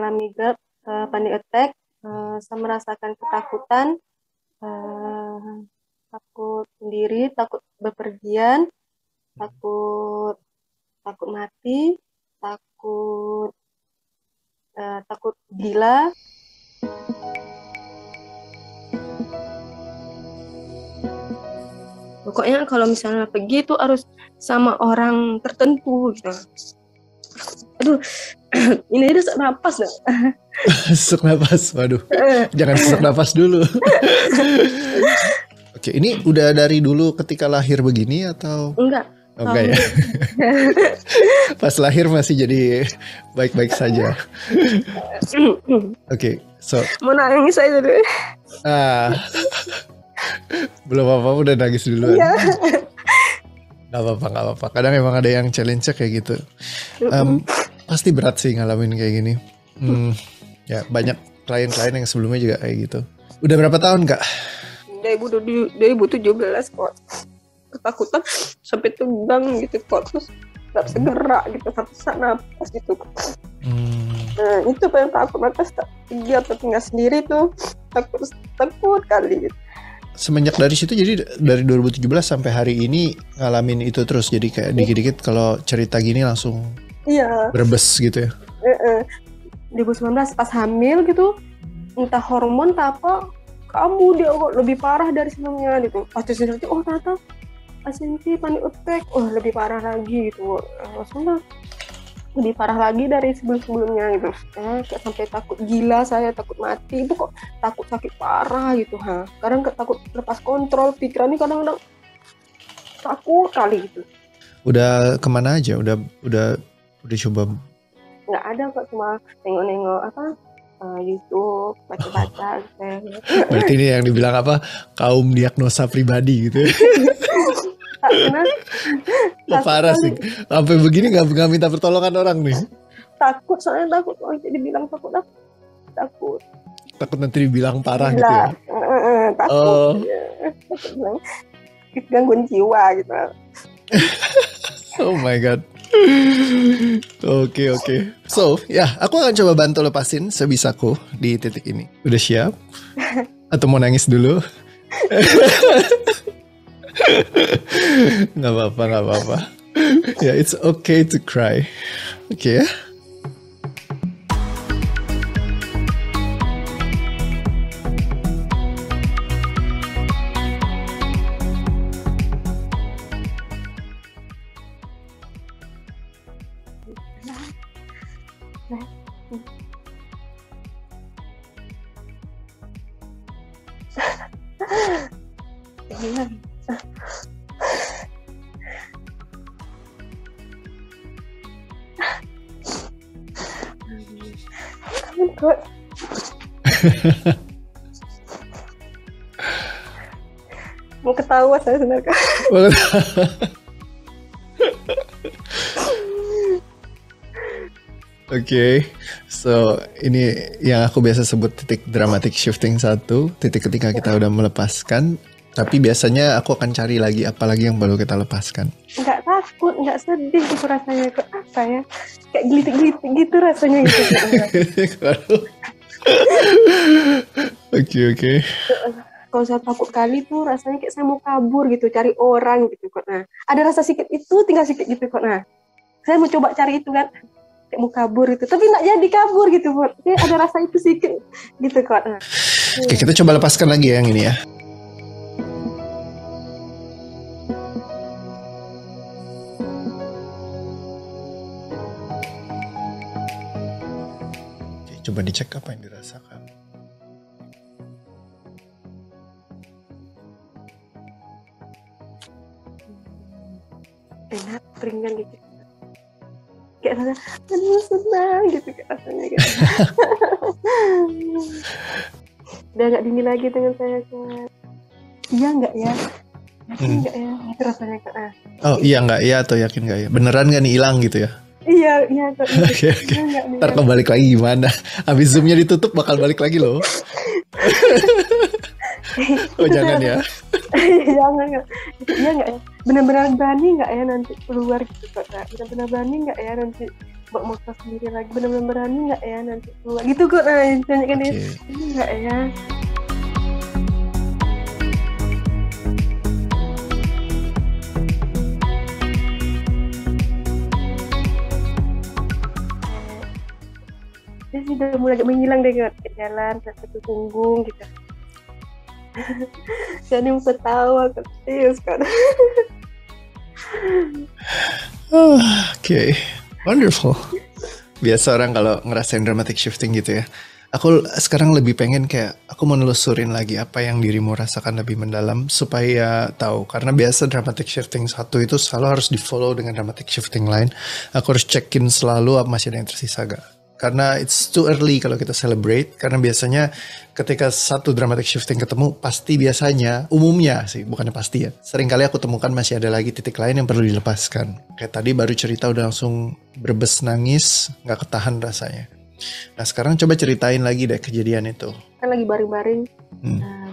mengalami GERD, panic attack, saya merasakan ketakutan, eh, takut sendiri, takut bepergian, takut takut mati, takut takut gila. Pokoknya kalau misalnya pergi itu harus sama orang tertentu gitu. Aduh, ini aja sesak napas dah. Sesak napas, waduh. Jangan sesak napas dulu. Oke, ini udah dari dulu ketika lahir begini atau? Enggak. Enggak ya. Pas lahir masih jadi baik-baik saja. Oke, so. Mau nangis saya dulu. Belum apa-apa udah nangis duluan. Iya. Gak apa-apa. Kadang emang ada yang challenge kayak gitu. Pasti berat sih ngalamin kayak gini. Ya banyak klien-klien yang sebelumnya juga kayak gitu. Udah berapa tahun Kak? 2017 kok. Ketakutan sampai tegang gitu kok. Terus gak bisa gerak gitu, sampai sesak napas gitu. Nah itu paling takut, maka dia tinggal sendiri tuh takut kali gitu. Semenjak dari situ jadi dari 2017 sampai hari ini ngalamin itu terus, jadi kayak dikit-dikit kalau cerita gini langsung berbes gitu ya. 2019 pas hamil gitu, entah hormon tak apa, kamu dia kok lebih parah dari sebelumnya gitu. Pas ternyata ternyata ASNP panic attack, lebih parah lagi gitu. Langsung lebih parah lagi dari sebelum-sebelumnya gitu. Kayak sampai takut gila, saya takut mati, itu kok takut sakit parah gitu. Kadang takut lepas kontrol, pikiran ini kadang-kadang takut kali gitu. Udah kemana aja? Udah coba? Nggak ada kok, cuma nengok-nengok YouTube, baca-baca gitu. Berarti ini yang dibilang apa? Kaum diagnosa pribadi gitu. Parah sih. Sampai begini nggak minta pertolongan orang nih. Takut, soalnya takut. Jadi dibilang takut. Takut nanti dibilang parah gitu ya. Takut. Takut bilang gangguan jiwa gitu. Oh my god. Oke. So, aku akan coba bantu lepasin sebisaku di titik ini. Udah siap? Atau mau nangis dulu? Nggak apa-apa. Ya, it's okay to cry. Oke ya. Mau ketawa saya sebenarnya. Oke, so ini yang aku biasa sebut titik dramatic shifting 1, titik ketika kita udah melepaskan, tapi biasanya aku akan cari lagi apalagi yang baru kita lepaskan. Nggak takut, nggak sedih gitu rasanya, kok apa ya, kayak gelitik-gelitik gitu rasanya gitu. Oke. Kalau saya takut kali tuh rasanya kayak saya mau kabur gitu, cari orang gitu kok. Nah, ada rasa sikit itu, tinggal sikit gitu kok. Nah, saya mau coba cari itu kan, kayak mau kabur gitu, tapi nggak jadi kabur gitu kok. Ada rasa itu sikit gitu kok. Nah. Oke, kita coba lepaskan lagi ya yang ini ya. Oke, coba dicek apa yang dirasakan. Enak, ringan gitu. Kayak rasa, aduh senang gitu kayak rasanya gitu. Udah gak dingin lagi dengan saya Kak. Iya gak ya? Yakin gak ya? Gitu rasanya Kak. Oh iya gak ya atau yakin gak ya? Beneran gak nih hilang gitu ya? Iya Kak. Oke. Ntar kebalik lagi gimana? Habis zoomnya ditutup bakal balik lagi loh. Oh jangan ya. Jangan Kak. Iya gak ya? Benar-benar berani gak ya nanti keluar gitu Kak? Benar-benar berani gak ya nanti buat motor sendiri lagi, benar-benar berani nggak ya nanti keluar gitu kok. Nah tanya kan dia, ini nggak ya. Dia sih udah mulai agak menghilang deh ke jalan satu punggung gitu. Jadi mau ketawa ketius kan. Oke, wonderful. Biasa orang kalau ngerasain dramatic shifting gitu ya. Aku sekarang lebih pengen kayak aku mau nelusurin lagi apa yang dirimu rasakan lebih mendalam supaya tahu. Karena biasa dramatic shifting satu itu selalu harus di follow dengan dramatic shifting lain. Aku harus check-in selalu apa masih ada yang tersisa gak. Karena it's too early kalau kita celebrate. Karena biasanya ketika satu dramatic shifting ketemu, pasti biasanya, umumnya sih, bukannya pasti ya. Seringkali aku temukan masih ada lagi titik lain yang perlu dilepaskan. Kayak tadi baru cerita udah langsung berbes nangis, gak ketahan rasanya. Nah sekarang coba ceritain lagi deh kejadian itu. Kan lagi baring-baring,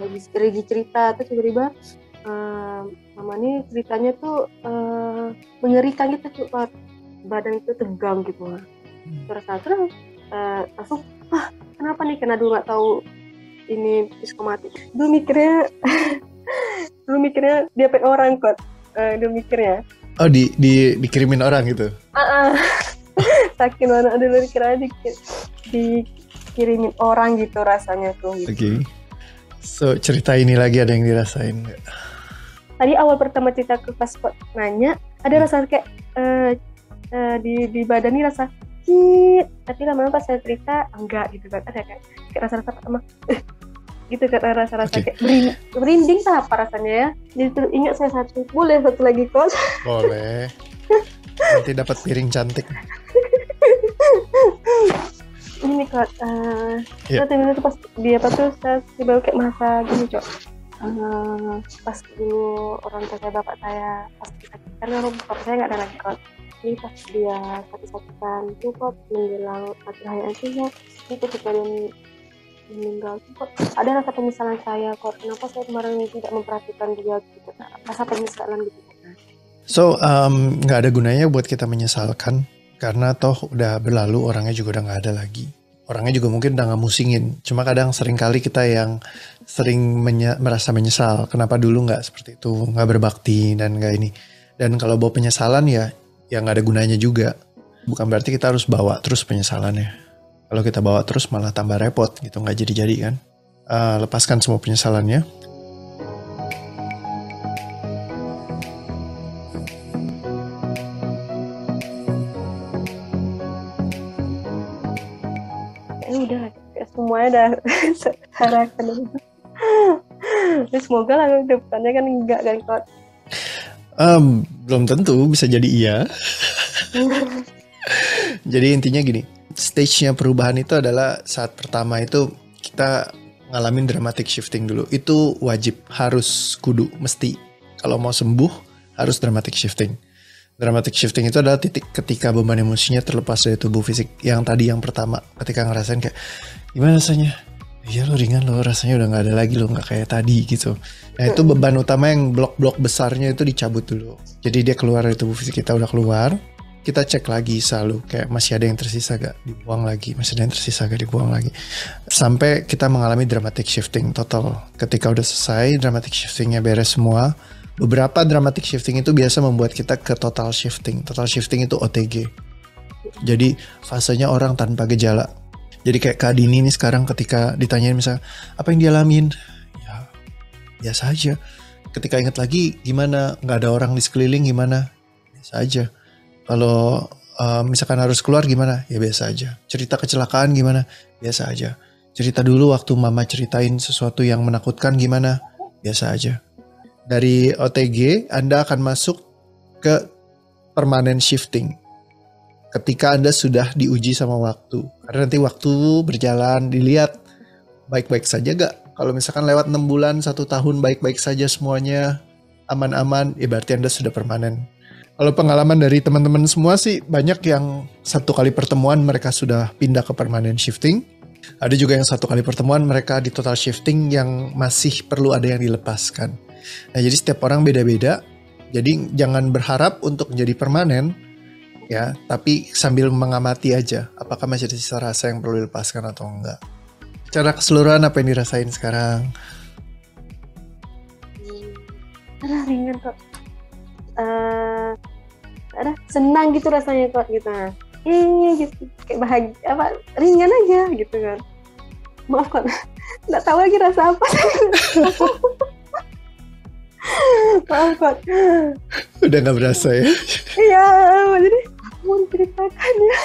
lagi cerita, terus tiba-tiba mama nih ceritanya tuh mengerikan gitu, badan itu tegang gitu lah. Terus langsung kenapa nih, karena dulu nggak tahu ini psikomatik. Dulu mikirnya dia pet orang kok. Dulu mikirnya dikirimin orang gitu. Saking mana dulu dikira dikirimin orang gitu rasanya tuh gitu. Okay. So cerita ini lagi ada yang dirasain nggak? Tadi awal pertama cerita ke pas nanya ada rasa kayak di badan ini rasa tapi lama-lama pas saya cerita enggak gitu kan, ada kayak rasa-rasa pertama gitu kan, rasa-rasa kayak merinding tak apa rasanya ya. Jadi ingat saya satu lagi kos. Boleh. Nanti dapat piring cantik. Ini kok itu pas dia tuh saya baru kayak masa gini cok. Pas dulu orang tua saya, bapak saya pas kita karena bapak saya nggak ada lagi kok. Ini pas dia sakit-sakitan itu kok menjelang akhir hayatnya itu kejadian meninggal itu kok ada rasa penyesalan saya kok, kenapa saya kemarin tidak memperhatikan dia gitu, rasa penyesalan gitu. So nggak ada gunanya buat kita menyesalkan karena toh udah berlalu, orangnya juga udah nggak ada lagi. Orangnya juga mungkin udah nggak musingin. Cuma kadang seringkali kita yang sering merasa menyesal kenapa dulu nggak seperti itu, nggak berbakti dan nggak ini. Dan kalau bawa penyesalan ya nggak ada gunanya juga. Bukan berarti kita harus bawa terus penyesalannya. Kalau kita bawa terus malah tambah repot gitu, nggak jadi-jadi kan. Lepaskan semua penyesalannya. Udah semuanya udah sarahkan dulu. Semoga lah depannya kan enggak kan kok. Belum tentu, bisa jadi iya. Jadi intinya gini, stage-nya perubahan itu adalah saat pertama itu kita ngalamin dramatic shifting dulu. Itu wajib, harus, kudu, mesti. Kalau mau sembuh harus dramatic shifting. Dramatic shifting itu adalah titik ketika beban emosinya terlepas dari tubuh fisik. Yang tadi yang pertama, ketika ngerasain kayak gimana rasanya? Iya lo ringan lo, rasanya udah gak ada lagi lo, gak kayak tadi gitu. Nah itu beban utama yang blok-blok besarnya itu dicabut dulu. Jadi dia keluar dari tubuh fisik kita, udah keluar. Kita cek lagi selalu kayak masih ada yang tersisa gak, dibuang lagi. Masih ada yang tersisa gak, dibuang lagi. Sampai kita mengalami dramatic shifting total. Ketika udah selesai, dramatic shiftingnya beres semua. Beberapa dramatic shifting itu biasa membuat kita ke total shifting. Total shifting itu OTG. Jadi fasenya orang tanpa gejala. Jadi kayak Kak Dini nih sekarang ketika ditanyain misalnya apa yang dia alamin, ya biasa aja. Ketika ingat lagi gimana, nggak ada orang di sekeliling gimana, biasa aja. Kalau misalkan harus keluar gimana, ya biasa aja. Cerita kecelakaan gimana, biasa aja. Cerita dulu waktu mama ceritain sesuatu yang menakutkan gimana, biasa aja. Dari OTG Anda akan masuk ke permanent shifting. Ketika Anda sudah diuji sama waktu. Karena nanti waktu berjalan, dilihat baik-baik saja gak? Kalau misalkan lewat 6 bulan, 1 tahun baik-baik saja semuanya, aman-aman, ya berarti Anda sudah permanen. Kalau pengalaman dari teman-teman semua sih, banyak yang 1 kali pertemuan mereka sudah pindah ke permanent shifting. Ada juga yang 1 kali pertemuan mereka di total shifting yang masih perlu ada yang dilepaskan. Nah jadi setiap orang beda-beda. Jadi jangan berharap untuk menjadi permanen. ya, tapi sambil mengamati aja apakah masih ada sisa rasa yang perlu dilepaskan atau enggak. Secara keseluruhan apa yang dirasain sekarang? Alah, ringan kok. Senang gitu rasanya kok gitu. Gitu kayak bahagia apa, ringan aja gitu kan. Maaf kok, nggak tahu lagi rasa apa. Maaf kok. Udah nggak berasa ya? Iya, jadi mau ceritakan ya.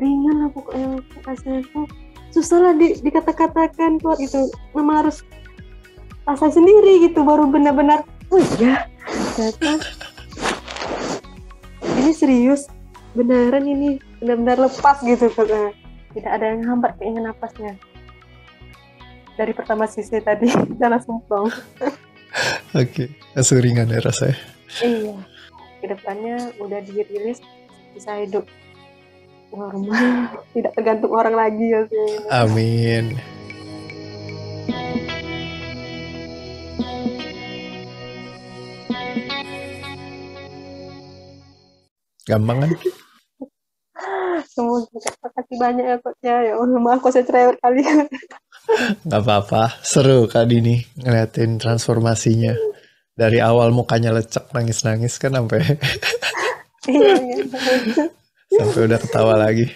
Ringan lah pokoknya rasanya tuh. Susah lah dikata-katakan kok gitu. Memang harus rasa sendiri gitu baru benar-benar. Oh iya, ternyata ini serius, beneran ini benar-benar lepas gitu kok. Tidak ada yang hambat keinginan napasnya. Dari pertama sisi tadi udah langsung plong. Oke, langsung ringan ya rasanya. Iya, kedepannya udah dirilis bisa hidup normal, tidak tergantung orang lagi ya sih. Amin. Gampang kan? Semoga, terima kasih banyak ya coachnya. Ya Allah, maaf kok saya cerewet kali. Gak apa-apa, seru Kak Dini ngeliatin transformasinya. Dari awal mukanya lecek nangis-nangis kan sampai Iya. sampai udah ketawa lagi.